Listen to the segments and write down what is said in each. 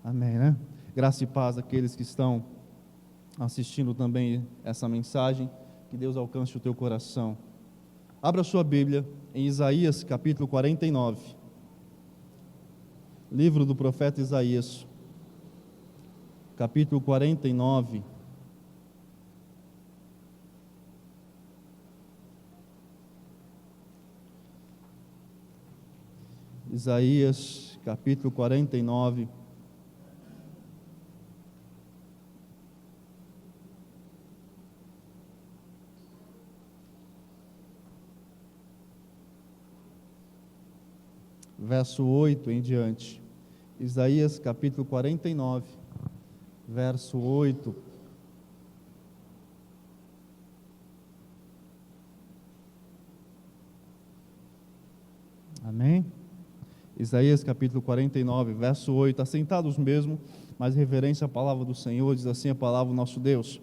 Amém, né? Graça e paz àqueles que estão assistindo também essa mensagem. Que Deus alcance o teu coração. Abra sua Bíblia em Isaías capítulo 49. Livro do profeta Isaías, capítulo 49. Isaías capítulo 49. Verso 8 em diante. Isaías capítulo 49, verso 8. Amém? Isaías capítulo 49, verso 8. Assentados mesmo, mas reverência à palavra do Senhor, diz assim a palavra do nosso Deus.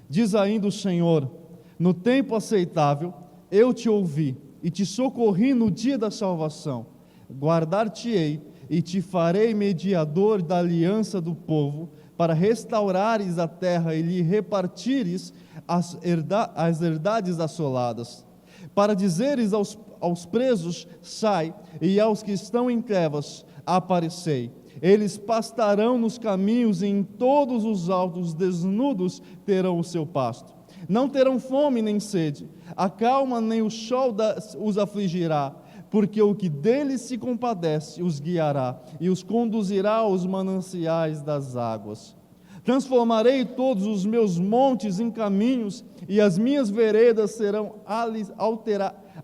Diz ainda o Senhor: no tempo aceitável eu te ouvi e te socorri no dia da salvação. Guardar-te-ei e te farei mediador da aliança do povo, para restaurares a terra e lhe repartires as herdades assoladas, para dizeres aos presos, sai, e aos que estão em trevas, aparecei. Eles pastarão nos caminhos, e em todos os altos desnudos terão o seu pasto. Não terão fome nem sede, a calma nem o sol os afligirá, porque o que deles se compadece os guiará e os conduzirá aos mananciais das águas. Transformarei todos os meus montes em caminhos, e as minhas veredas serão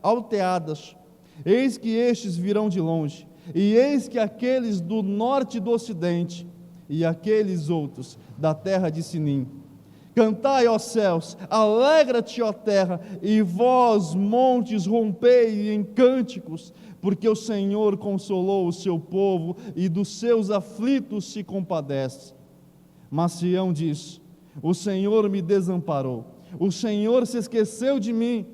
alteadas. Eis que estes virão de longe, e eis que aqueles do norte e do ocidente, e aqueles outros da terra de Sinim. Cantai, ó céus, alegra-te, ó terra, e vós, montes, rompei em cânticos, porque o Senhor consolou o seu povo, e dos seus aflitos se compadece. Mas Sião diz: o Senhor me desamparou, o Senhor se esqueceu de mim.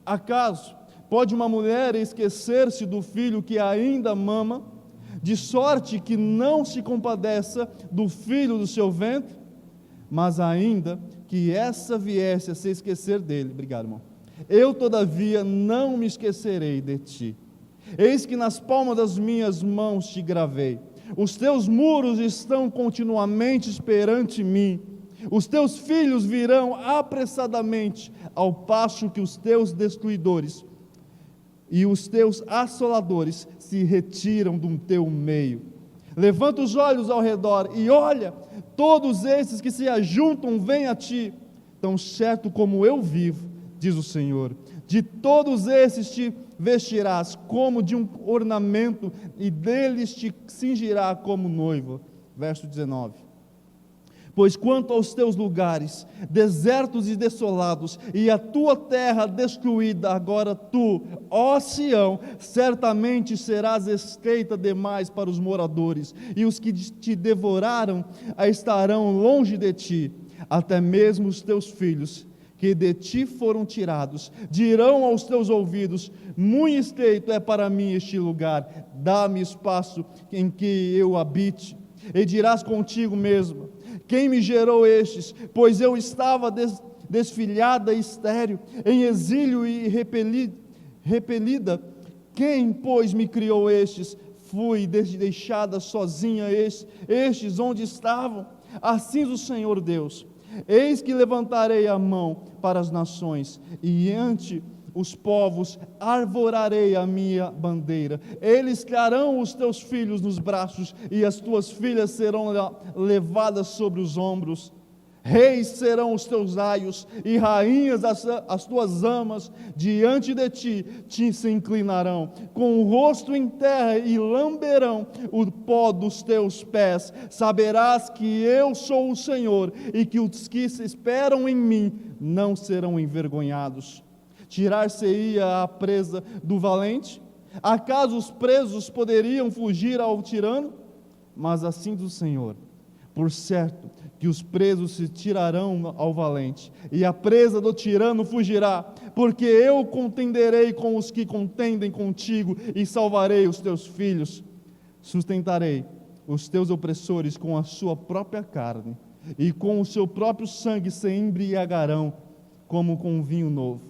Acaso pode uma mulher esquecer-se do filho que ainda mama, de sorte que não se compadeça do filho do seu ventre? Mas ainda que essa viesse a se esquecer dele, obrigado, irmão, eu todavia não me esquecerei de ti. Eis que nas palmas das minhas mãos te gravei, os teus muros estão continuamente perante mim, os teus filhos virão apressadamente, ao passo que os teus destruidores e os teus assoladores se retiram do teu meio. Levanta os olhos ao redor e olha, todos esses que se ajuntam vêm a ti. Tão certo como eu vivo, diz o Senhor, de todos esses te vestirás como de um ornamento, e deles te cingirá como noiva. Verso 19. Pois quanto aos teus lugares, desertos e desolados, e a tua terra destruída, agora tu, ó Sião, certamente serás estreita demais para os moradores, e os que te devoraram estarão longe de ti. Até mesmo os teus filhos, que de ti foram tirados, dirão aos teus ouvidos: muito estreito é para mim este lugar, dá-me espaço em que eu habite. E dirás contigo mesmo: quem me gerou estes? Pois eu estava desfilhada e estéril, em exílio e repelida. Quem, pois, me criou estes? Fui deixada sozinha, estes onde estavam? Assim diz o Senhor Deus: eis que levantarei a mão para as nações, e ante os povos arvorarei a minha bandeira. Eles trarão os teus filhos nos braços, e as tuas filhas serão levadas sobre os ombros. Reis serão os teus aios, e rainhas as tuas amas. Diante de ti se inclinarão, com o rosto em terra, e lamberão o pó dos teus pés. Saberás que eu sou o Senhor, e que os que se esperam em mim não serão envergonhados. Tirar-se-ia a presa do valente? Acaso os presos poderiam fugir ao tirano? Mas assim diz o Senhor: por certo que os presos se tirarão ao valente, e a presa do tirano fugirá, porque eu contenderei com os que contendem contigo, e salvarei os teus filhos. Sustentarei os teus opressores com a sua própria carne, e com o seu próprio sangue se embriagarão, como com vinho novo.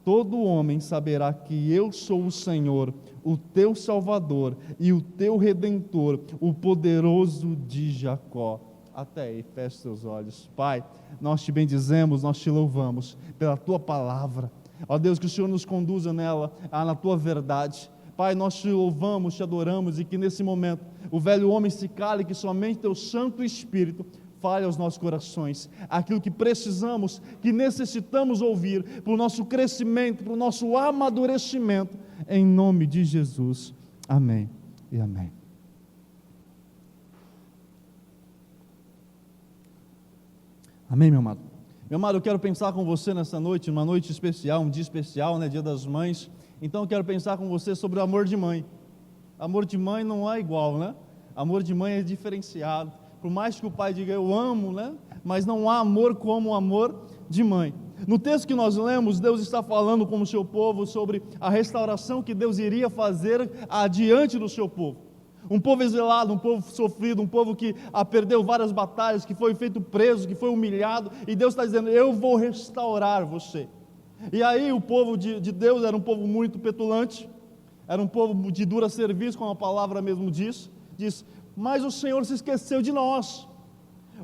Todo homem saberá que eu sou o Senhor, o teu Salvador e o teu Redentor, o poderoso de Jacó. Até aí, feche seus olhos. Pai, nós te bendizemos, nós te louvamos pela tua palavra. Ó Deus, que o Senhor nos conduza nela, na tua verdade. Pai, nós te louvamos, te adoramos, e que nesse momento o velho homem se cale, que somente teu Santo Espírito fale aos nossos corações, aquilo que precisamos, que necessitamos ouvir, para o nosso crescimento, para o nosso amadurecimento, em nome de Jesus. Amém e amém. Amém, meu amado? Meu amado, eu quero pensar com você nessa noite, uma noite especial, um dia especial, né, Dia das Mães. Então eu quero pensar com você sobre o amor de mãe. Amor de mãe não é igual, né? Amor de mãe é diferenciado. Por mais que o pai diga eu amo, né? Mas não há amor como o amor de mãe. No texto que nós lemos, Deus está falando com o seu povo sobre a restauração que Deus iria fazer adiante do seu povo. Um povo exilado, um povo sofrido, um povo que perdeu várias batalhas, que foi feito preso, que foi humilhado, e Deus está dizendo, eu vou restaurar você. E aí o povo de Deus era um povo muito petulante, era um povo de dura serviço, como a palavra mesmo diz, mas o Senhor se esqueceu de nós,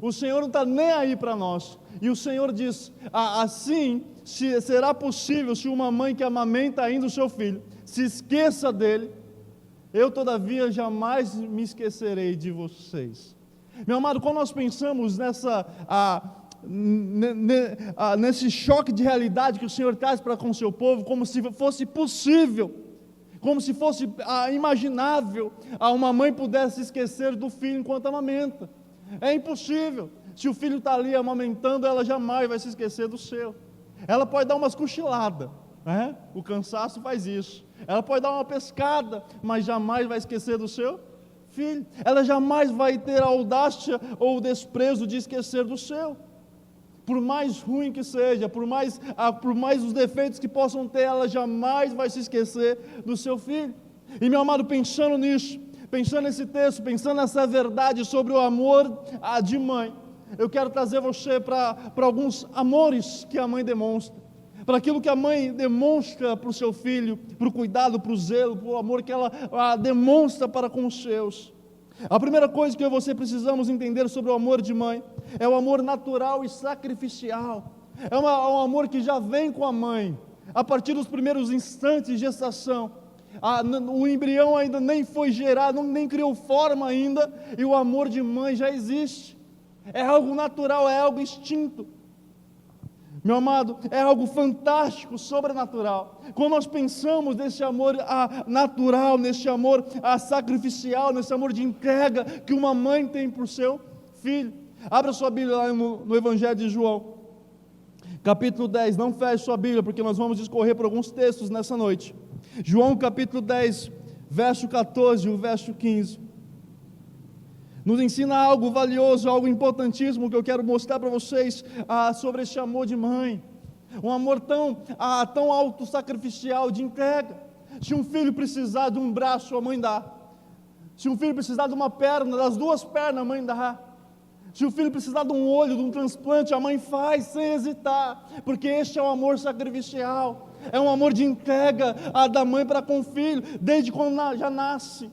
o Senhor não está nem aí para nós, e o Senhor diz, assim será possível se uma mãe que amamenta ainda o seu filho, se esqueça dele, eu todavia jamais me esquecerei de vocês. Meu amado, quando nós pensamos nesse choque de realidade que o Senhor traz para com o seu povo, como se fosse possível, como se fosse imaginável, uma mãe pudesse esquecer do filho enquanto amamenta. É impossível. Se o filho está ali amamentando, ela jamais vai se esquecer do seu. Ela pode dar umas cochiladas, né? O cansaço faz isso. Ela pode dar uma pescada, mas jamais vai esquecer do seu filho. Ela jamais vai ter a audácia ou o desprezo de esquecer do seu. Por mais ruim que seja, por mais os defeitos que possam ter, ela jamais vai se esquecer do seu filho. E meu amado, pensando nisso, pensando nesse texto, pensando nessa verdade sobre o amor de mãe, eu quero trazer você para alguns amores que a mãe demonstra, para aquilo que a mãe demonstra para o seu filho, para o cuidado, para o zelo, para o amor que ela demonstra para com os seus. A primeira coisa que eu e você precisamos entender sobre o amor de mãe é o amor natural e sacrificial. É um amor que já vem com a mãe, a partir dos primeiros instantes de gestação. O embrião ainda nem foi gerado, nem criou forma ainda, e o amor de mãe já existe. É algo natural, é algo instinto. Meu amado, é algo fantástico, sobrenatural. Quando nós pensamos nesse amor natural, nesse amor sacrificial, nesse amor de entrega que uma mãe tem por seu filho. Abra sua Bíblia lá no Evangelho de João, capítulo 10, não feche sua Bíblia, porque nós vamos discorrer por alguns textos nessa noite. João capítulo 10, verso 14 e o verso 15. Nos ensina algo valioso, algo importantíssimo que eu quero mostrar para vocês sobre esse amor de mãe. Um amor tão autossacrificial, de entrega. Se um filho precisar de um braço, a mãe dá. Se um filho precisar de uma perna, das duas pernas, a mãe dá. Se o filho precisar de um olho, de um transplante, a mãe faz sem hesitar, porque este é o amor sacrificial. É um amor de entrega da mãe para com o filho, desde quando já nasce.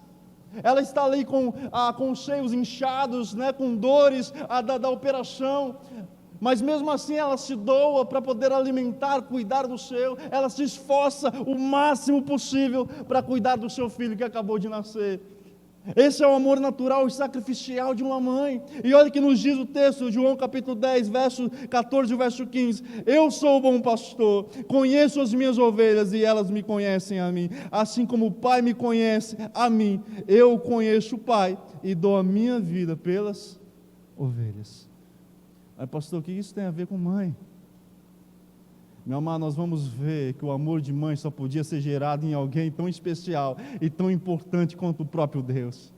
Ela está ali com os seios inchados, né, com dores da operação, mas mesmo assim ela se doa para poder alimentar, cuidar do seu, ela se esforça o máximo possível para cuidar do seu filho que acabou de nascer. Esse é o amor natural e sacrificial de uma mãe. E olha que nos diz o texto, João capítulo 10, verso 14 e verso 15. Eu sou o bom pastor, conheço as minhas ovelhas e elas me conhecem a mim. Assim como o Pai me conhece a mim, eu conheço o Pai e dou a minha vida pelas ovelhas. Mas pastor, o que isso tem a ver com mãe? Meu amado, nós vamos ver que o amor de mãe só podia ser gerado em alguém tão especial e tão importante quanto o próprio Deus.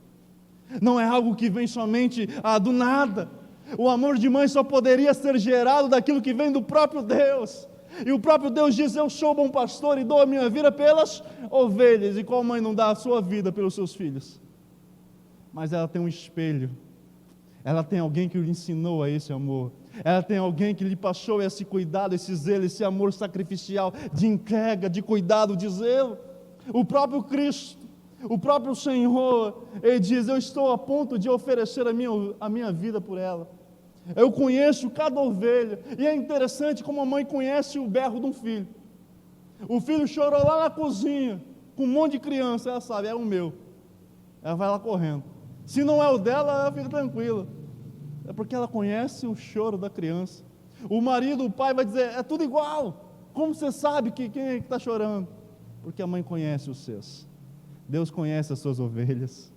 Não é algo que vem somente do nada. O amor de mãe só poderia ser gerado daquilo que vem do próprio Deus. E o próprio Deus diz, eu sou bom pastor e dou a minha vida pelas ovelhas. E qual mãe não dá a sua vida pelos seus filhos? mas ela tem um espelho. Ela tem alguém que lhe ensinou a esse amor. Ela tem alguém que lhe passou esse cuidado, esse zelo, esse amor sacrificial, de entrega, de cuidado, de zelo. O próprio Cristo, o próprio Senhor, Ele diz: eu estou a ponto de oferecer a minha vida por ela. Eu conheço cada ovelha. E é interessante como a mãe conhece o berro de um filho. O filho chorou lá na cozinha, com um monte de criança, ela sabe, é o meu. Ela vai lá correndo. Se não é o dela, ela fica tranquila. É porque ela conhece o choro da criança. O marido, o pai vai dizer: é tudo igual. Como você sabe quem é que está chorando? Porque a mãe conhece os seus. Deus conhece as suas ovelhas.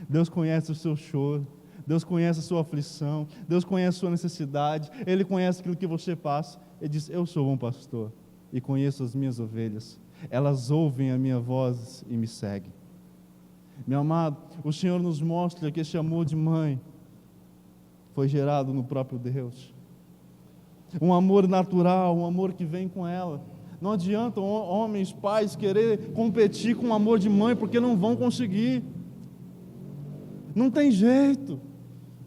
Deus conhece o seu choro. Deus conhece a sua aflição. Deus conhece a sua necessidade. Ele conhece aquilo que você passa. Ele diz: eu sou bom pastor e conheço as minhas ovelhas. Elas ouvem a minha voz e me seguem. Meu amado, o Senhor nos mostra que esse amor de mãe foi gerado no próprio Deus. Um amor natural, um amor que vem com ela. Não adianta homens, pais, querer competir com o amor de mãe, porque não vão conseguir. Não tem jeito.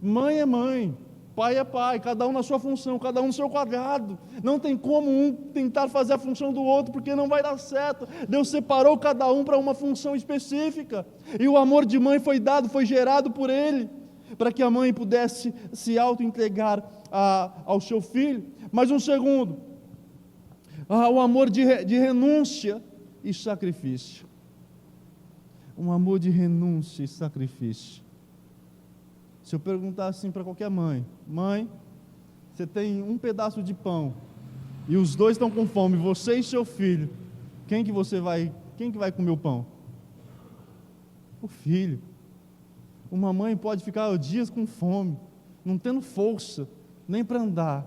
Mãe é mãe, pai é pai, cada um na sua função, cada um no seu quadrado. Não tem como um tentar fazer a função do outro, porque não vai dar certo. Deus separou cada um para uma função específica. E o amor de mãe foi dado, foi gerado por Ele, para que a mãe pudesse se auto-entregar ao seu filho. Mas um segundo, o amor de renúncia e sacrifício. Um amor de renúncia e sacrifício. Se eu perguntar assim para qualquer mãe: mãe, você tem um pedaço de pão e os dois estão com fome, você e seu filho, quem que vai comer o pão? O filho. Uma mãe pode ficar dias com fome, não tendo força nem para andar,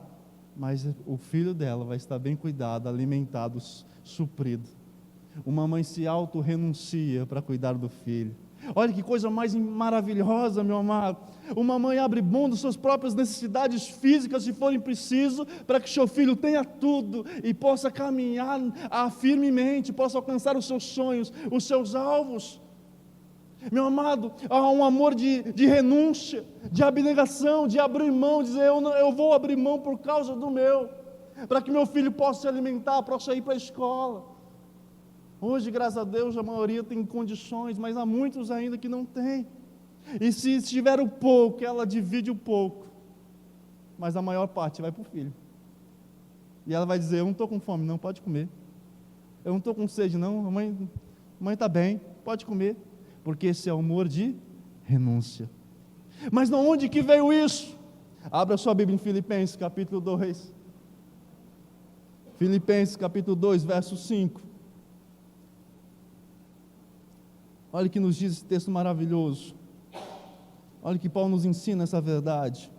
mas o filho dela vai estar bem cuidado, alimentado, suprido. Uma mãe se auto-renuncia para cuidar do filho. Olha que coisa mais maravilhosa, meu amado. Uma mãe abre mão das suas próprias necessidades físicas, se forem preciso, para que seu filho tenha tudo e possa caminhar firmemente, possa alcançar os seus sonhos, os seus alvos. Meu amado, há um amor de renúncia, de abnegação, de abrir mão, dizer: eu vou abrir mão por causa do meu, para que meu filho possa se alimentar, possa ir para a escola. Hoje, graças a Deus, a maioria tem condições, mas há muitos ainda que não têm. E se tiver o pouco, ela divide o pouco, mas a maior parte vai para o filho. E ela vai dizer: eu não estou com fome, não, pode comer. Eu não estou com sede, não, a mãe está bem, pode comer. Porque esse é o amor de renúncia. Mas de onde que veio isso? Abra sua Bíblia em Filipenses capítulo 2. Filipenses capítulo 2, verso 5. Olha o que nos diz esse texto maravilhoso. Olha que Paulo nos ensina essa verdade.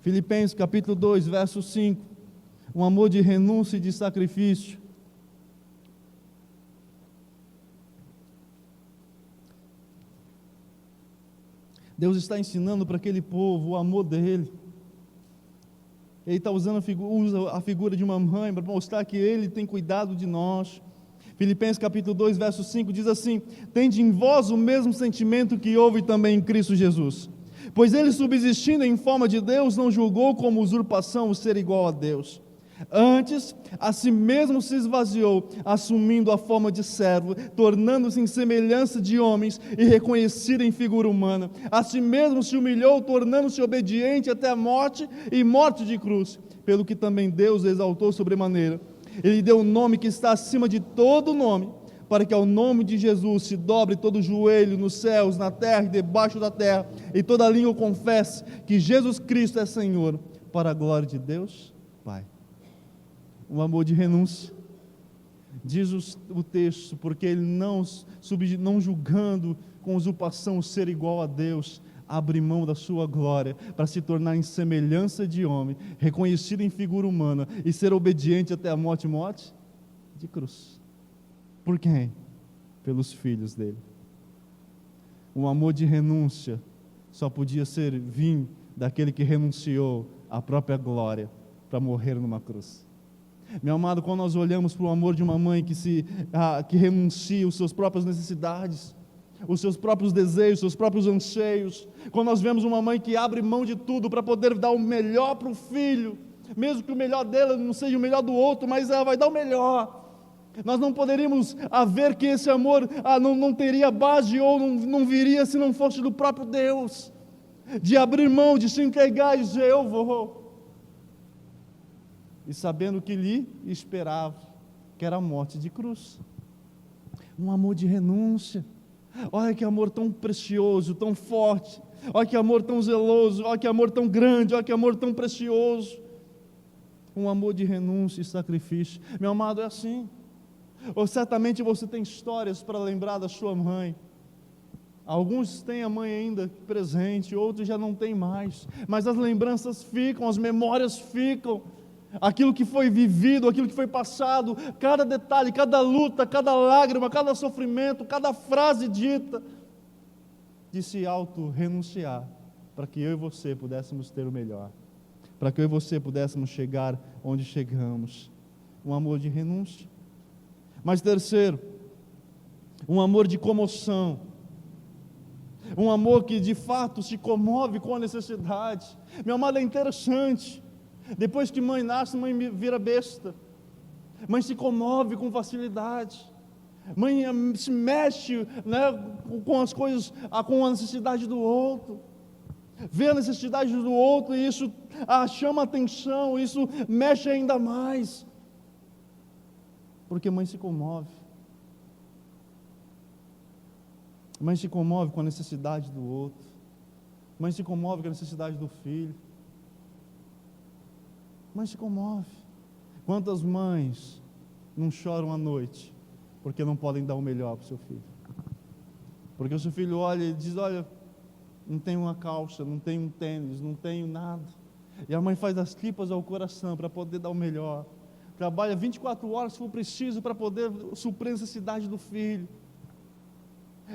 Filipenses capítulo 2, verso 5. Um amor de renúncia e de sacrifício. Deus está ensinando para aquele povo o amor dele. Ele está usa a figura de uma mãe para mostrar que Ele tem cuidado de nós. Filipenses capítulo 2, verso 5 diz assim: tende em vós o mesmo sentimento que houve também em Cristo Jesus. Pois Ele, subsistindo em forma de Deus, não julgou como usurpação o ser igual a Deus. Antes, a si mesmo se esvaziou, assumindo a forma de servo, tornando-se em semelhança de homens e reconhecido em figura humana. A si mesmo se humilhou, tornando-se obediente até a morte e morte de cruz, pelo que também Deus o exaltou sobremaneira. Ele deu um nome que está acima de todo nome, para que ao nome de Jesus se dobre todo o joelho nos céus, na terra e debaixo da terra, e toda língua confesse que Jesus Cristo é Senhor, para a glória de Deus Pai. Um amor de renúncia. Diz o texto: porque Ele não julgando com usurpação o ser igual a Deus, abre mão da sua glória para se tornar em semelhança de homem, reconhecido em figura humana e ser obediente até a morte de cruz. Por quem? Pelos filhos dele. Um amor de renúncia só podia vir daquele que renunciou à própria glória para morrer numa cruz. Meu amado, quando nós olhamos para o amor de uma mãe que renuncia às suas próprias necessidades, os seus próprios desejos, seus próprios anseios. Quando nós vemos uma mãe que abre mão de tudo para poder dar o melhor para o filho, mesmo que o melhor dela não seja o melhor do outro, mas ela vai dar o melhor. Nós não poderíamos haver que esse amor não teria base ou não viria se não fosse do próprio Deus, de abrir mão, de se entregar e dizer: eu vou, e sabendo que lhe esperava, que era a morte de cruz. Um amor de renúncia. Olha que amor tão precioso, tão forte. Olha que amor tão zeloso, olha que amor tão grande, olha que amor tão precioso. Um amor de renúncia e sacrifício. Meu amado, é assim. Ou certamente você tem histórias para lembrar da sua mãe. Alguns têm a mãe ainda presente, outros já não têm mais. Mas as lembranças ficam, as memórias ficam. Aquilo que foi vivido, aquilo que foi passado, cada detalhe, cada luta, cada lágrima, cada sofrimento, cada frase dita, de se auto-renunciar, para que eu e você pudéssemos ter o melhor, para que eu e você pudéssemos chegar onde chegamos. Um amor de renúncia. Mas terceiro, um amor de comoção, um amor que de fato se comove com a necessidade. Meu amado, é interessante. Depois que mãe nasce, mãe vira besta. Mãe se comove com facilidade. Mãe se mexe, né, com as coisas, com a necessidade do outro. Vê a necessidade do outro e isso chama atenção, isso mexe ainda mais. Porque mãe se comove. Mãe se comove com a necessidade do outro. Mãe se comove com a necessidade do filho. Mãe se comove. Quantas mães não choram à noite porque não podem dar o melhor para o seu filho? Porque o seu filho olha e diz: olha, não tenho uma calça, não tenho um tênis, não tenho nada. E a mãe faz das tripas ao coração para poder dar o melhor. Trabalha 24 horas se for preciso para poder suprir a necessidade do filho.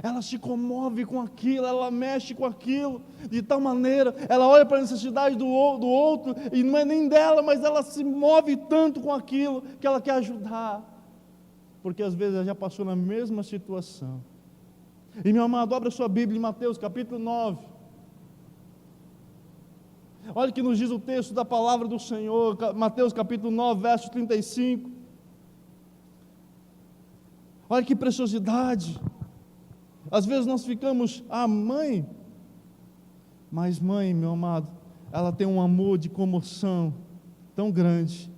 Ela se comove com aquilo, ela mexe com aquilo, de tal maneira, ela olha para a necessidade do outro, e não é nem dela, mas ela se move tanto com aquilo, que ela quer ajudar, porque às vezes ela já passou na mesma situação. E meu amado, abra sua Bíblia em Mateus capítulo 9, olha o que nos diz o texto da palavra do Senhor, Mateus capítulo 9, verso 35, olha que preciosidade. Às vezes nós ficamos: mãe, mas mãe, meu amado, ela tem um amor de comoção tão grande,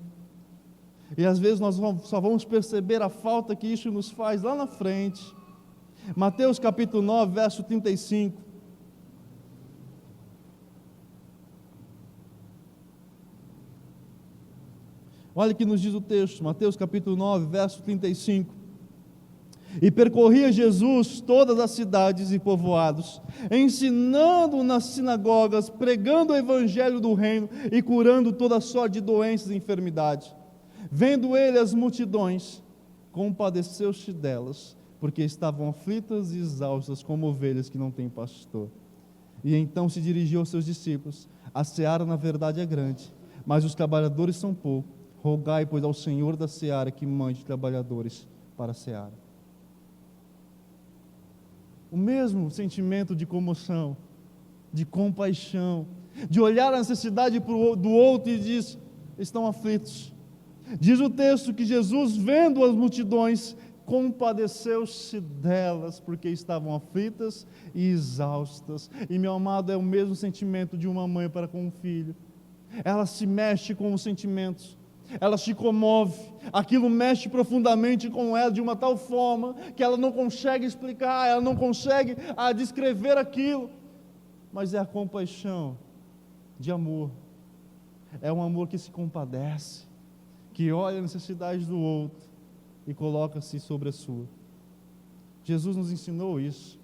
e às vezes nós só vamos perceber a falta que isso nos faz lá na frente. Mateus capítulo 9, verso 35, olha o que nos diz o texto, Mateus capítulo 9, verso 35. E percorria Jesus todas as cidades e povoados, ensinando nas sinagogas, pregando o evangelho do reino e curando toda sorte de doenças e enfermidades. Vendo ele as multidões, compadeceu-se delas, porque estavam aflitas e exaustas como ovelhas que não têm pastor. E então se dirigiu aos seus discípulos: a seara na verdade é grande, mas os trabalhadores são poucos. Rogai, pois, ao Senhor da seara que mande trabalhadores para a seara. O mesmo sentimento de comoção, de compaixão, de olhar a necessidade do outro e diz: estão aflitos. Diz o texto que Jesus, vendo as multidões, compadeceu-se delas, porque estavam aflitas e exaustas. E meu amado, é o mesmo sentimento de uma mãe para com um filho. Ela se mexe com os sentimentos, ela se comove, aquilo mexe profundamente com ela de uma tal forma que ela não consegue explicar, ela não consegue descrever aquilo, mas é a compaixão de amor, é um amor que se compadece, que olha a necessidade do outro e coloca-se sobre a sua. Jesus nos ensinou isso,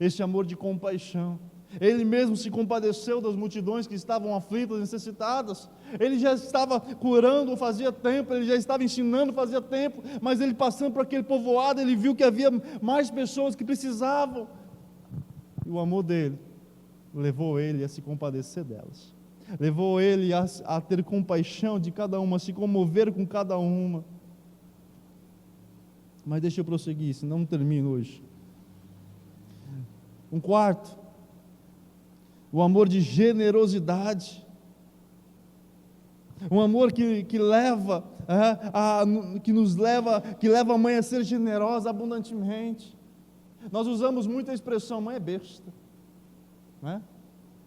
esse amor de compaixão. Ele mesmo se compadeceu das multidões que estavam aflitas, necessitadas. Ele já estava curando fazia tempo, ele já estava ensinando fazia tempo, mas ele passando por aquele povoado, ele viu que havia mais pessoas que precisavam, e o amor dele levou ele a se compadecer delas, levou ele a ter compaixão de cada uma, a se comover com cada uma. Mas deixa eu prosseguir, senão não termino hoje. Um quarto, o amor de generosidade. Um amor que leva, que leva a mãe a ser generosa abundantemente. Nós usamos muito a expressão, mãe é besta, não é?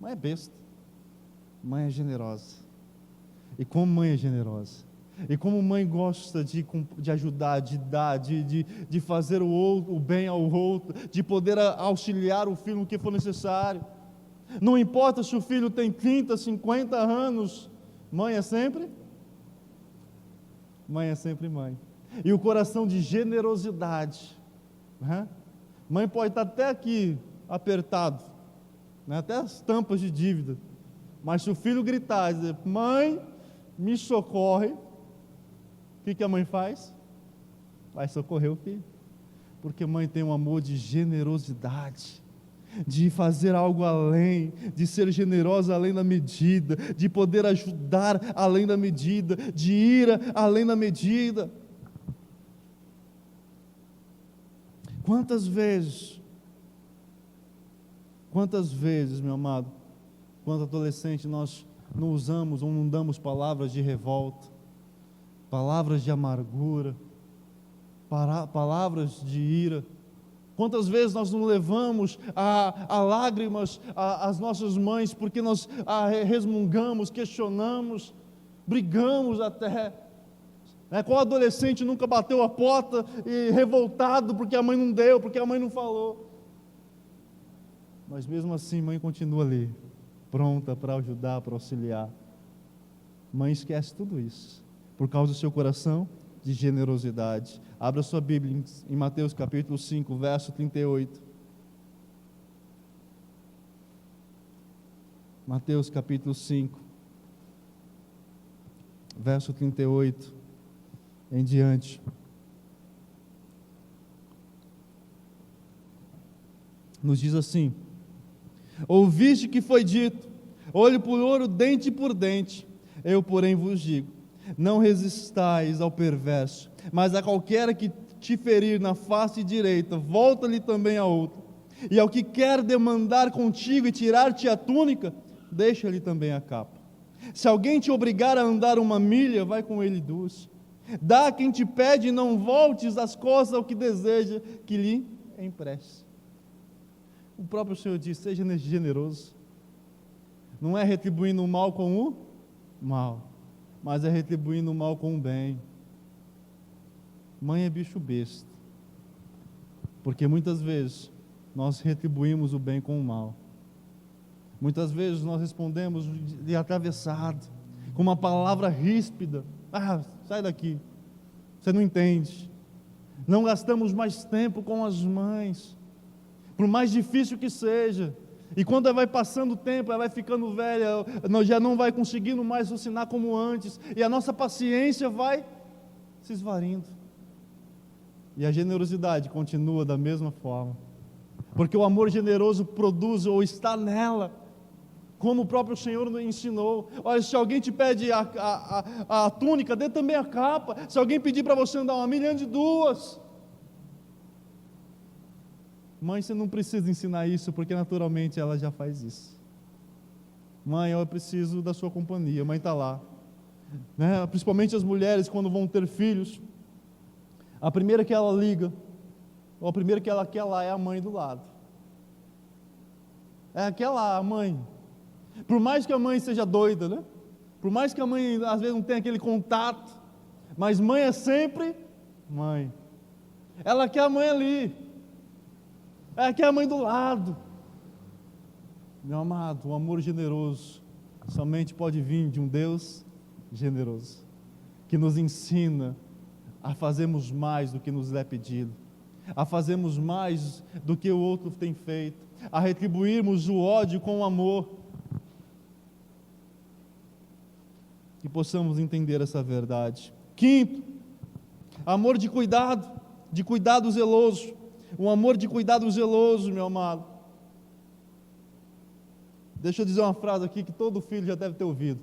Mãe é besta, mãe é generosa. E como mãe é generosa, e como mãe gosta de ajudar, de dar, de fazer o bem ao outro, de poder auxiliar o filho no que for necessário. Não importa se o filho tem 30, 50 anos, mãe é sempre mãe. E o coração de generosidade, né? Mãe pode estar até aqui apertado, né? Até as tampas de dívida, mas se o filho gritar e dizer, mãe, me socorre, o que a mãe faz? Vai socorrer o filho, porque mãe tem um amor de generosidade, de fazer algo além, de ser generosa além da medida, de poder ajudar além da medida, de ir além da medida. Quantas vezes, meu amado, quando adolescente nós não usamos ou não damos palavras de revolta, palavras de amargura, palavras de ira. Quantas vezes nós não levamos a lágrimas às nossas mães, porque nós resmungamos, questionamos, brigamos até. Qual adolescente nunca bateu a porta e revoltado porque a mãe não deu, porque a mãe não falou? Mas mesmo assim, mãe continua ali, pronta para ajudar, para auxiliar. Mãe esquece tudo isso, por causa do seu coração de generosidade. Abra sua Bíblia em Mateus capítulo 5, verso 38. Mateus capítulo 5, verso 38 em diante. Nos diz assim: ouviste que foi dito, olho por olho, dente por dente. Eu, porém, vos digo, não resistais ao perverso, mas a qualquer que te ferir na face direita, volta-lhe também a outra. E ao que quer demandar contigo e tirar-te a túnica, deixa-lhe também a capa. Se alguém te obrigar a andar 1 milha, vai com ele 2. Dá a quem te pede e não voltes as costas ao que deseja que lhe empreste. O próprio Senhor diz, seja generoso. Não é retribuindo o mal com o mal, mas é retribuindo o mal com o bem. Mãe é bicho besta, porque muitas vezes nós retribuímos o bem com o mal. Muitas vezes nós respondemos de atravessado, com uma palavra ríspida. Sai daqui, você não entende. Não gastamos mais tempo com as mães, por mais difícil que seja. E quando ela vai passando o tempo, ela vai ficando velha, já não vai conseguindo mais ensinar como antes, e a nossa paciência vai se esvaindo. E a generosidade continua da mesma forma, porque o amor generoso produz ou está nela, como o próprio Senhor nos ensinou. Olha, se alguém te pede a túnica, dê também a capa. Se alguém pedir para você andar 1 milha, ande 2. Mãe, você não precisa ensinar isso, porque naturalmente ela já faz isso. Mãe, eu preciso da sua companhia. Mãe está lá, né? Principalmente as mulheres quando vão ter filhos, a primeira que ela liga, ou a primeira que ela quer lá é a mãe do lado. É aquela mãe. Por mais que a mãe seja doida, né? Por mais que a mãe às vezes não tenha aquele contato, mas mãe é sempre mãe. Ela quer a mãe ali. Quer a mãe do lado. Meu amado, o amor generoso somente pode vir de um Deus generoso, que nos ensina a fazermos mais do que nos é pedido, a fazermos mais do que o outro tem feito, a retribuirmos o ódio com o amor. Que possamos entender essa verdade. Quinto, amor de cuidado zeloso. Um amor de cuidado zeloso, meu amado. Deixa eu dizer uma frase aqui que todo filho já deve ter ouvido.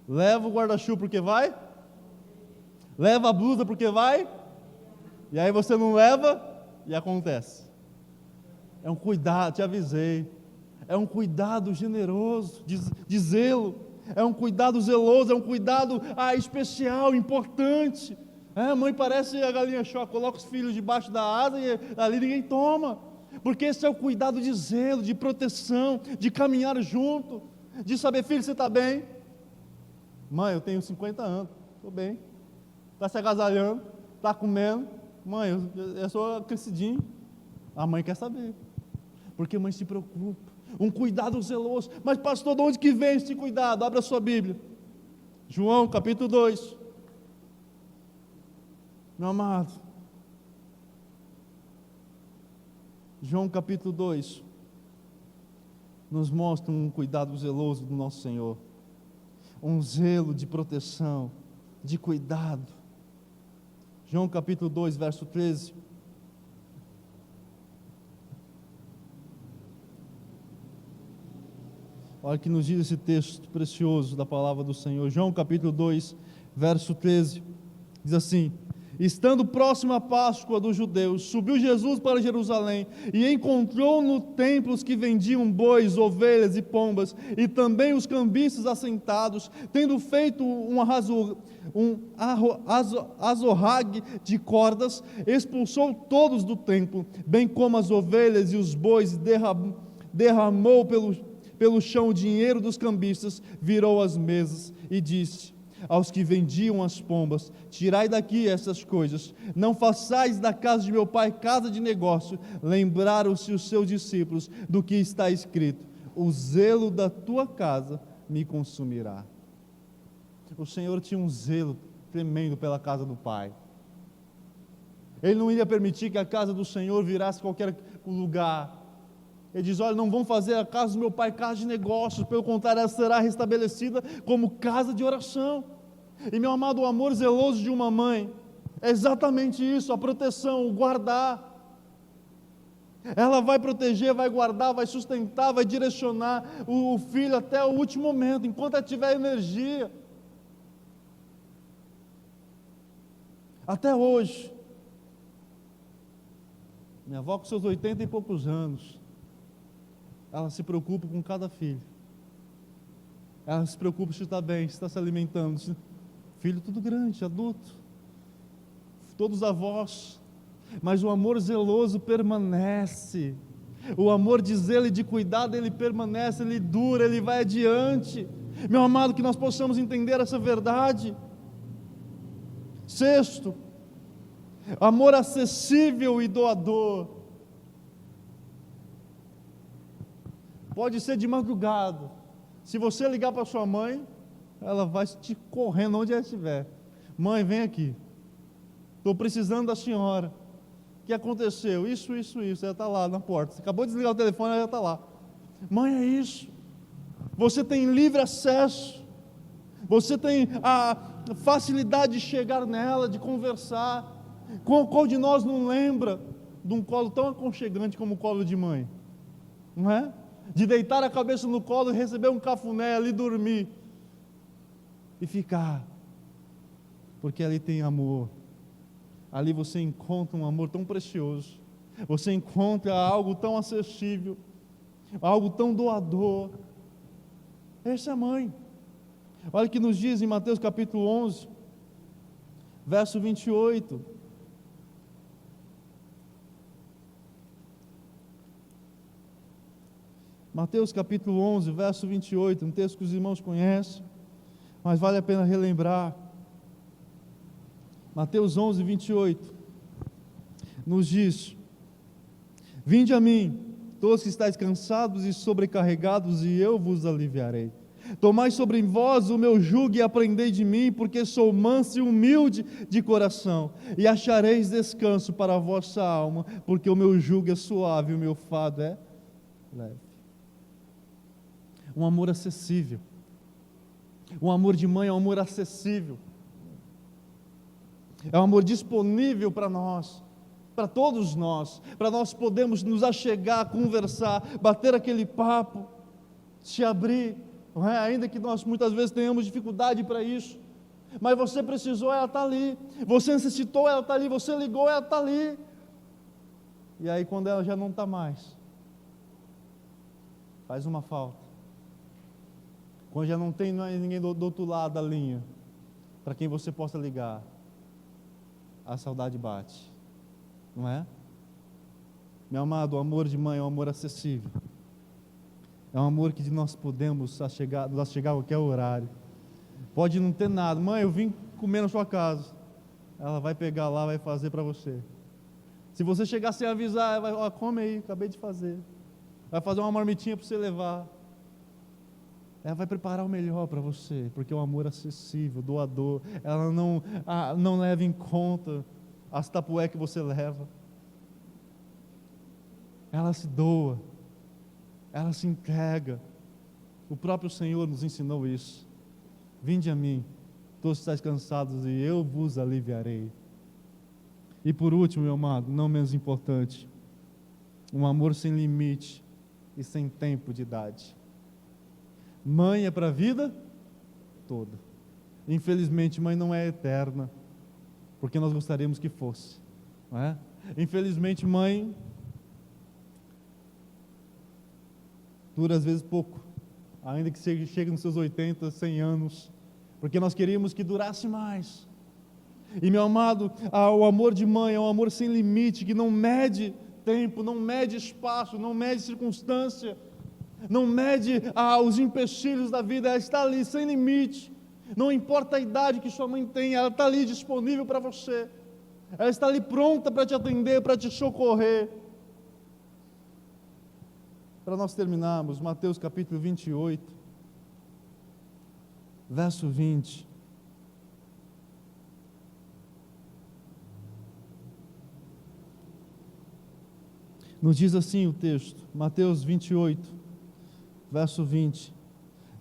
Leva o guarda-chuva porque vai, leva a blusa porque vai, e aí você não leva e acontece. É um cuidado, te avisei. É um cuidado generoso, de zelo. É um cuidado zeloso, é um cuidado especial, importante. A mãe parece a galinha choca, coloca os filhos debaixo da asa e ali ninguém toma. Porque esse é o cuidado de zelo, de proteção, de caminhar junto, de saber, filho, você está bem? Mãe, eu tenho 50 anos, estou bem. Está se agasalhando, está comendo. Mãe, eu sou crescidinho. A mãe quer saber, porque a mãe se preocupa. Um cuidado zeloso. Mas pastor, de onde que vem esse cuidado? Abra a sua Bíblia, João capítulo 2. Meu amado, João capítulo 2 nos mostra um cuidado zeloso do nosso Senhor, um zelo de proteção, de cuidado. João capítulo 2, verso 13. Olha o que nos diz esse texto precioso da palavra do Senhor. João capítulo 2, verso 13, diz assim: estando próximo à Páscoa dos judeus, subiu Jesus para Jerusalém e encontrou no templo os que vendiam bois, ovelhas e pombas, e também os cambistas assentados, tendo feito um azorrague de cordas, expulsou todos do templo, bem como as ovelhas e os bois, derramou pelo chão o dinheiro dos cambistas, virou as mesas e disse aos que vendiam as pombas: tirai daqui essas coisas, não façais da casa de meu pai casa de negócio. Lembraram-se os seus discípulos do que está escrito: o zelo da tua casa me consumirá. O Senhor tinha um zelo tremendo pela casa do Pai. Ele não iria permitir que a casa do Senhor virasse qualquer lugar. Ele diz: olha, não vão fazer a casa do meu pai casa de negócios, pelo contrário, ela será restabelecida como casa de oração. E meu amado, o amor zeloso de uma mãe é exatamente isso, a proteção, o guardar. Ela vai proteger, vai guardar, vai sustentar, vai direcionar o filho até o último momento, enquanto ela tiver energia. Até hoje, minha avó com seus 80 e poucos anos, ela se preocupa com cada filho. Ela se preocupa se está bem, se está se alimentando. Filho tudo grande, adulto, todos avós. Mas o amor zeloso permanece. O amor de zelo e de cuidado, ele permanece, ele dura, ele vai adiante. Meu amado, que nós possamos entender essa verdade. Sexto, amor acessível e doador. Pode ser de madrugada. Se você ligar para sua mãe, ela vai te correndo onde ela estiver. Mãe, vem aqui. Estou precisando da senhora. O que aconteceu? Isso. Ela está lá na porta. Você acabou de desligar o telefone, ela está lá. Mãe, é isso. Você tem livre acesso. Você tem a facilidade de chegar nela, de conversar. Qual de nós não lembra de um colo tão aconchegante como o colo de mãe? Não é? De deitar a cabeça no colo e receber um cafuné ali, dormir e ficar, porque ali tem amor. Ali você encontra um amor tão precioso, você encontra algo tão acessível, algo tão doador. Essa é a mãe. Olha o que nos diz em Mateus capítulo 11, verso 28. Mateus capítulo 11, verso 28, um texto que os irmãos conhecem, mas vale a pena relembrar. Mateus 11, 28, nos diz: vinde a mim, todos que estáis cansados e sobrecarregados, e eu vos aliviarei. Tomai sobre vós o meu jugo e aprendei de mim, porque sou manso e humilde de coração, e achareis descanso para a vossa alma, porque o meu jugo é suave e o meu fardo é leve. Um amor acessível. Um amor de mãe é um amor acessível. É um amor disponível para nós, para todos nós, para nós podermos nos achegar, conversar, bater aquele papo, se abrir, não é? Ainda que nós muitas vezes tenhamos dificuldade para isso, mas você precisou, ela está ali. Você necessitou, ela está ali. Você ligou, ela está ali. E aí quando ela já não está mais, faz uma falta. Quando já não tem ninguém do outro lado da linha, para quem você possa ligar, a saudade bate, não é? Meu amado, o amor de mãe é um amor acessível. É um amor que nós podemos chegar a qualquer horário. Pode não ter nada. Mãe, eu vim comer na sua casa. Ela vai pegar lá, vai fazer para você. Se você chegar sem avisar, ela vai, come aí, acabei de fazer. Vai fazer uma marmitinha para você levar. Ela vai preparar o melhor para você, porque é um amor acessível, doador. Ela não leva em conta as tapué que você leva. Ela se doa, ela se entrega. O próprio Senhor nos ensinou isso. Vinde a mim, todos estáis cansados, e eu vos aliviarei. E por último, meu amado, não menos importante, um amor sem limite e sem tempo de idade. Mãe é para a vida toda. Infelizmente, mãe não é eterna, porque nós gostaríamos que fosse, não é? Infelizmente, mãe dura às vezes pouco, ainda que chegue nos seus 80, 100 anos, porque nós queríamos que durasse mais. E meu amado, o amor de mãe é um amor sem limite, que não mede tempo, não mede espaço, não mede circunstância, não mede os empecilhos da vida. Ela está ali sem limite, não importa a idade que sua mãe tem, ela está ali disponível para você, ela está ali pronta para te atender, para te socorrer. Para nós terminarmos, Mateus capítulo 28, verso 20. Nos diz assim o texto, Mateus 28, verso 20: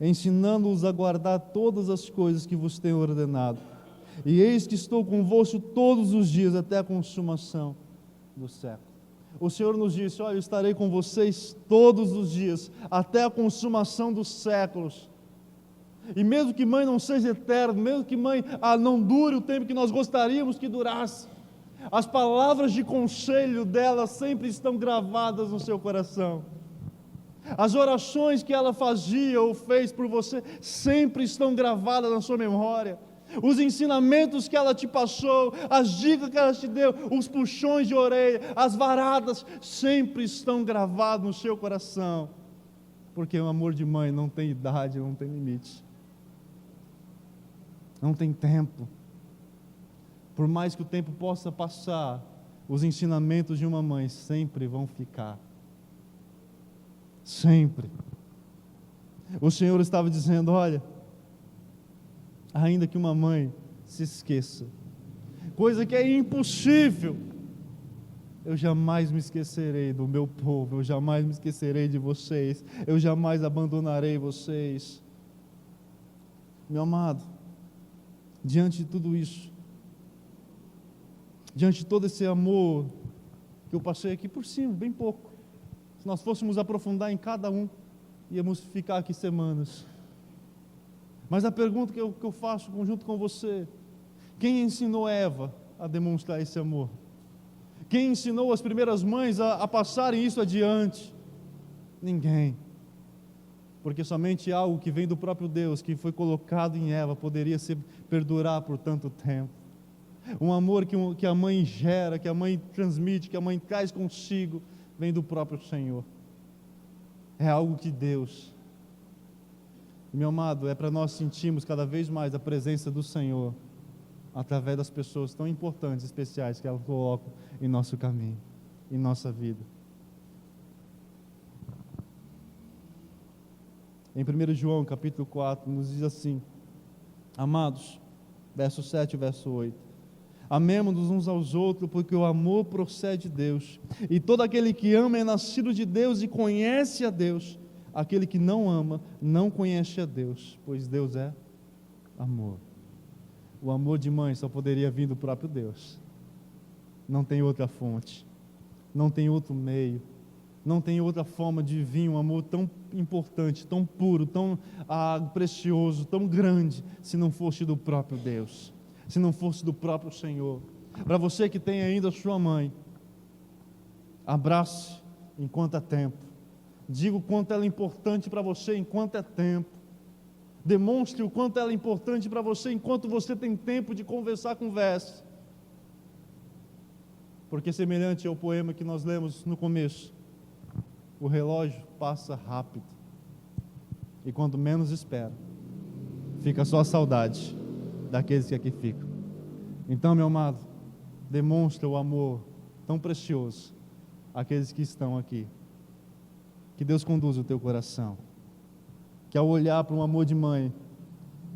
ensinando-os a guardar todas as coisas que vos tenho ordenado, e eis que estou convosco todos os dias até a consumação do século. O Senhor nos disse: olha, eu estarei com vocês todos os dias, até a consumação dos séculos. E mesmo que mãe não seja eterna, mesmo que mãe não dure o tempo que nós gostaríamos que durasse, as palavras de conselho dela sempre estão gravadas no seu coração. As orações que ela fazia ou fez por você sempre estão gravadas na sua memória. Os ensinamentos que ela te passou, as dicas que ela te deu, os puxões de orelha, as varadas, sempre estão gravados no seu coração, porque o amor de mãe não tem idade, não tem limite, não tem tempo. Por mais que o tempo possa passar, os ensinamentos de uma mãe sempre vão ficar, sempre. O Senhor estava dizendo: olha, ainda que uma mãe se esqueça, coisa que é impossível, eu jamais me esquecerei do meu povo, eu jamais me esquecerei de vocês, eu jamais abandonarei vocês. Meu amado, diante de tudo isso, diante de todo esse amor que eu passei aqui por cima, bem pouco, se nós fôssemos aprofundar em cada um, íamos ficar aqui semanas. Mas a pergunta que eu faço junto com você: quem ensinou Eva a demonstrar esse amor? Quem ensinou as primeiras mães a passarem isso adiante? Ninguém. Porque somente algo que vem do próprio Deus, que foi colocado em Eva, poderia perdurar por tanto tempo. Um amor que a mãe gera, que a mãe transmite, que a mãe traz consigo, vem do próprio Senhor. É algo que Deus... Meu amado, é para nós sentirmos cada vez mais a presença do Senhor, através das pessoas tão importantes, especiais, que ela coloca em nosso caminho, em nossa vida. Em 1 João capítulo 4, nos diz assim: amados, verso 7 e verso 8: amemo-nos uns aos outros, porque o amor procede de Deus, e todo aquele que ama é nascido de Deus e conhece a Deus. Aquele que não ama, não conhece a Deus, pois Deus é amor. O amor de mãe só poderia vir do próprio Deus. Não tem outra fonte, não tem outro meio, não tem outra forma de vir um amor tão importante, tão puro, tão precioso, tão grande, se não fosse do próprio Deus, se não fosse do próprio Senhor. Para você que tem ainda a sua mãe, abrace enquanto há tempo. Diga o quanto ela é importante para você enquanto é tempo. Demonstre o quanto ela é importante para você enquanto você tem tempo de conversar, converse. Porque semelhante ao poema que nós lemos no começo, o relógio passa rápido. E quando menos espera, fica só a saudade daqueles que aqui ficam. Então, meu amado, demonstra o amor tão precioso àqueles que estão aqui. Que Deus conduza o teu coração. Que ao olhar para um amor de mãe,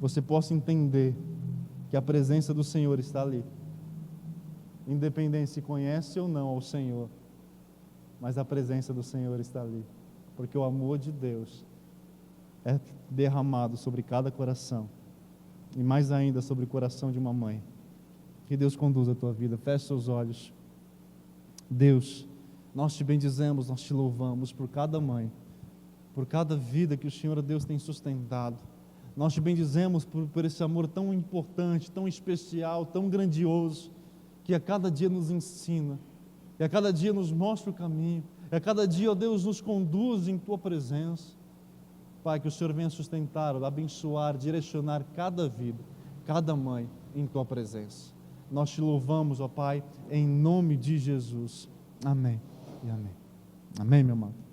você possa entender que a presença do Senhor está ali. Independente se conhece ou não ao Senhor, mas a presença do Senhor está ali. Porque o amor de Deus é derramado sobre cada coração. E mais ainda sobre o coração de uma mãe. Que Deus conduza a tua vida. Feche seus olhos. Deus, nós te bendizemos, nós te louvamos por cada mãe, por cada vida que o Senhor Deus tem sustentado. Nós te bendizemos por esse amor tão importante, tão especial, tão grandioso, que a cada dia nos ensina, e a cada dia nos mostra o caminho, e a cada dia, ó Deus, nos conduz em tua presença. Pai, que o Senhor venha sustentar, abençoar, direcionar cada vida, cada mãe em tua presença. Nós te louvamos, ó Pai, em nome de Jesus. Amém e amém. Amém, meu amado.